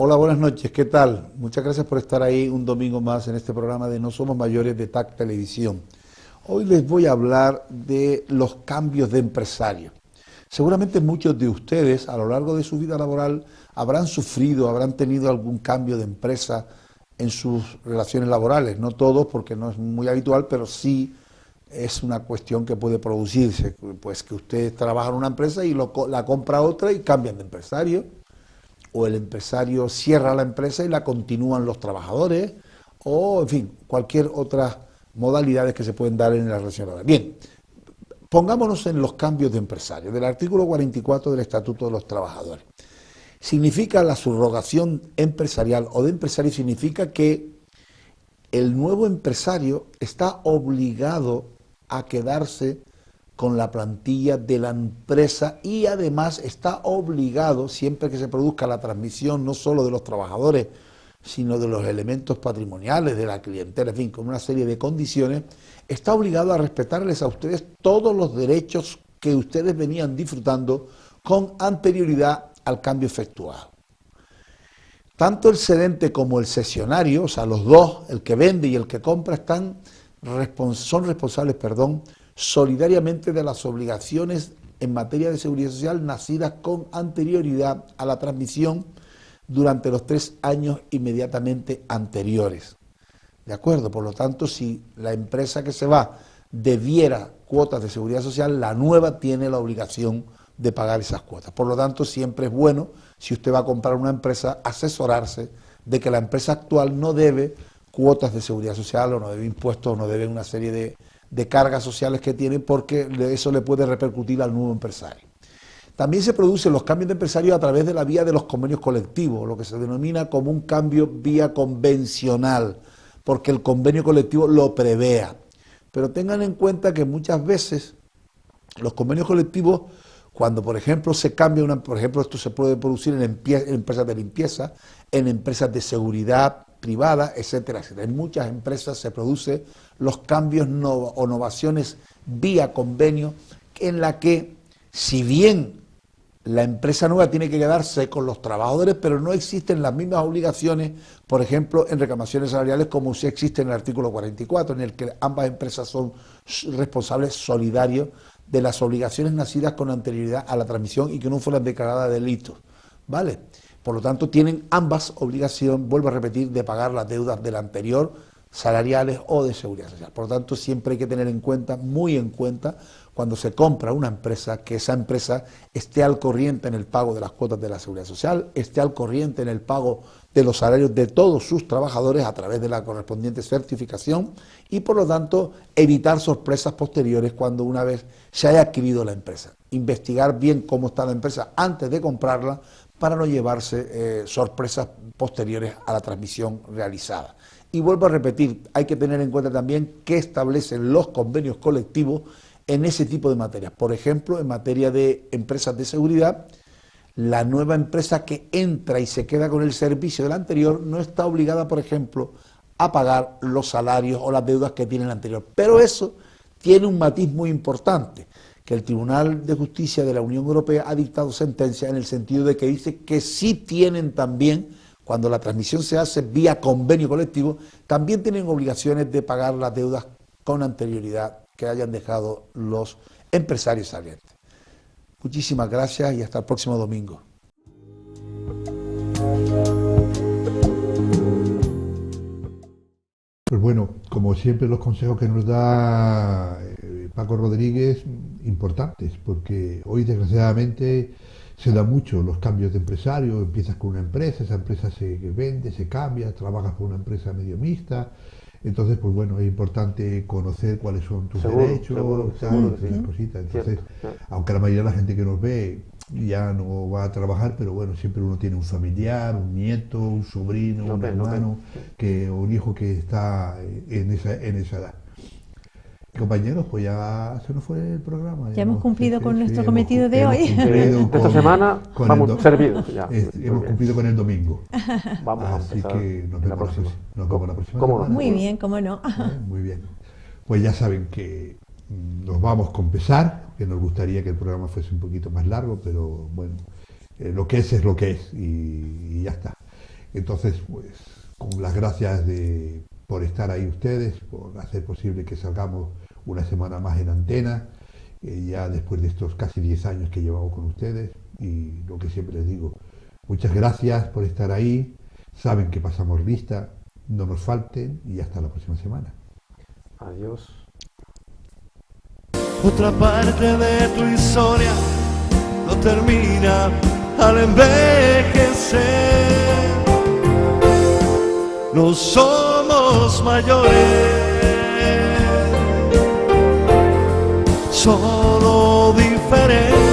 Hola, buenas noches, ¿qué tal? Muchas gracias por estar ahí un domingo más en este programa de No Somos Mayores de TAC Televisión. Hoy les voy a hablar de los cambios de empresario. Seguramente muchos de ustedes a lo largo de su vida laboral habrán sufrido, habrán tenido algún cambio de empresa en sus relaciones laborales. No todos, porque no es muy habitual, pero sí es una cuestión que puede producirse. Pues que usted trabaja en una empresa y la compra otra y cambian de empresario. O el empresario cierra la empresa y la continúan los trabajadores, o en fin, cualquier otra modalidades que se pueden dar en la relación laboral. Bien, pongámonos en los cambios de empresario. Del artículo 44 del Estatuto de los Trabajadores. Significa la subrogación empresarial o de empresario, significa que el nuevo empresario está obligado a quedarse con la plantilla de la empresa y además está obligado, siempre que se produzca la transmisión no solo de los trabajadores, sino de los elementos patrimoniales, de la clientela, en fin, con una serie de condiciones, está obligado a respetarles a ustedes todos los derechos que ustedes venían disfrutando con anterioridad al cambio efectuado. Tanto el cedente como el cesionario, o sea, los dos, el que vende y el que compra, son responsables, solidariamente de las obligaciones en materia de seguridad social nacidas con anterioridad a la transmisión durante los 3 años inmediatamente anteriores. ¿De acuerdo? Por lo tanto, si la empresa que se va debiera cuotas de seguridad social, la nueva tiene la obligación de pagar esas cuotas. Por lo tanto, siempre es bueno, si usted va a comprar una empresa, asesorarse de que la empresa actual no debe cuotas de seguridad social o no debe impuestos o no debe una serie de cargas sociales que tiene, porque eso le puede repercutir al nuevo empresario. También se producen los cambios de empresario a través de la vía de los convenios colectivos, lo que se denomina como un cambio vía convencional, porque el convenio colectivo lo prevea. Pero tengan en cuenta que muchas veces los convenios colectivos, cuando por ejemplo se cambia por ejemplo esto se puede producir en empresas de limpieza, en empresas de seguridad privada, etcétera, etcétera. En muchas empresas se producen los cambios o novaciones vía convenio, en la que, si bien la empresa nueva tiene que quedarse con los trabajadores, pero no existen las mismas obligaciones, por ejemplo, en reclamaciones salariales, como sí existe en el artículo 44, en el que ambas empresas son responsables solidarios de las obligaciones nacidas con anterioridad a la transmisión y que no fueran declaradas delitos, ¿vale? Por lo tanto, tienen ambas obligación, vuelvo a repetir, de pagar las deudas del anterior, salariales o de seguridad social. Por lo tanto, siempre hay que tener en cuenta, muy en cuenta, cuando se compra una empresa, que esa empresa esté al corriente en el pago de las cuotas de la seguridad social, esté al corriente en el pago de los salarios de todos sus trabajadores a través de la correspondiente certificación y, por lo tanto, evitar sorpresas posteriores cuando una vez se haya adquirido la empresa. Investigar bien cómo está la empresa antes de comprarla para no llevarse sorpresas posteriores a la transmisión realizada. Y vuelvo a repetir, hay que tener en cuenta también qué establecen los convenios colectivos en ese tipo de materias. Por ejemplo, en materia de empresas de seguridad, la nueva empresa que entra y se queda con el servicio de la anterior no está obligada, por ejemplo, a pagar los salarios o las deudas que tiene la anterior. Pero eso tiene un matiz muy importante, que el Tribunal de Justicia de la Unión Europea ha dictado sentencia en el sentido de que dice que sí tienen también, cuando la transmisión se hace vía convenio colectivo, también tienen obligaciones de pagar las deudas con anterioridad que hayan dejado los empresarios salientes. Muchísimas gracias y hasta el próximo domingo. Pues bueno, como siempre los consejos que nos da Paco Rodríguez, importantes, porque hoy desgraciadamente se da mucho los cambios de empresario. Empiezas con una empresa, esa empresa se vende, se cambia, trabajas por una empresa medio mixta. Entonces, pues bueno, es importante conocer cuáles son tus derechos, esas cositas. Entonces, aunque la mayoría de la gente que nos ve ya no va a trabajar, pero bueno, siempre uno tiene un familiar, un nieto, un sobrino, un hermano, o un hijo que está en esa edad. Compañeros, pues ya se nos fue el programa. Ya hemos cumplido con nuestro cometido de hoy. Esta semana vamos servidos. Hemos cumplido con el domingo. Vamos Así que nos vemos la próxima semana. Muy bien, cómo no. Muy bien. Pues ya saben que nos vamos con pesar, que nos gustaría que el programa fuese un poquito más largo, pero bueno, lo que es lo que es y ya está. Entonces, pues con las gracias por estar ahí ustedes, por hacer posible que salgamos una semana más en antena, ya después de estos casi 10 años que llevamos con ustedes, y lo que siempre les digo, muchas gracias por estar ahí, saben que pasamos lista, no nos falten y hasta la próxima semana. Adiós. Otra parte de tu historia no termina al envejecer. No somos mayores, solo diferentes.